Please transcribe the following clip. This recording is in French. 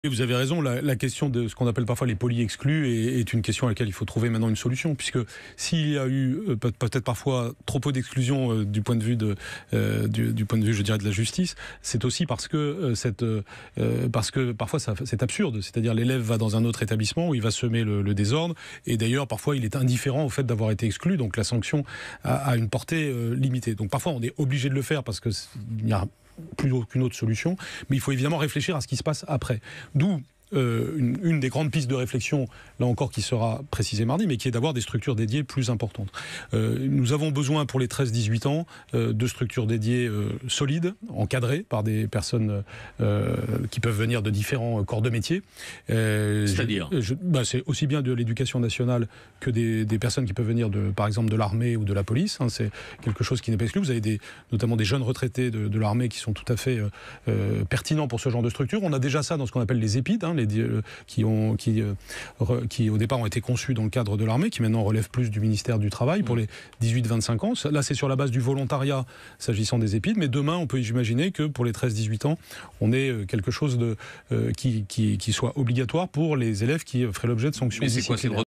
Et vous avez raison, la question de ce qu'on appelle parfois les poly-exclus est une question à laquelle il faut trouver maintenant une solution, puisque s'il y a eu peut-être parfois trop peu d'exclusion du point de vue du point de vue, je dirais, de la justice, c'est aussi parce que parfois c'est absurde, c'est-à-dire l'élève va dans un autre établissement où il va semer le désordre, et d'ailleurs parfois il est indifférent au fait d'avoir été exclu, donc la sanction a une portée limitée. Donc parfois on est obligé de le faire parce qu'il n'y a plus aucune autre solution, mais il faut évidemment réfléchir à ce qui se passe après. D'où une des grandes pistes de réflexion, là encore, qui sera précisée mardi, mais qui est d'avoir des structures dédiées plus importantes. Nous avons besoin pour les 13-18 ans de structures dédiées solides, encadrées par des personnes qui peuvent venir de différents corps de métier. C'est-à-dire c'est aussi bien de l'éducation nationale que des personnes qui peuvent venir, par exemple, de l'armée ou de la police. C'est quelque chose qui n'est pas exclu. Vous avez notamment des jeunes retraités de l'armée qui sont tout à fait pertinents pour ce genre de structure. On a déjà ça dans ce qu'on appelle les EPID, qui au départ ont été conçus dans le cadre de l'armée, qui maintenant relèvent plus du ministère du Travail pour les 18-25 ans. Là, c'est sur la base du volontariat s'agissant des EPID, mais demain, on peut imaginer que pour les 13-18 ans, on ait quelque chose qui soit obligatoire pour les élèves qui feraient l'objet de sanctions disciplinaires.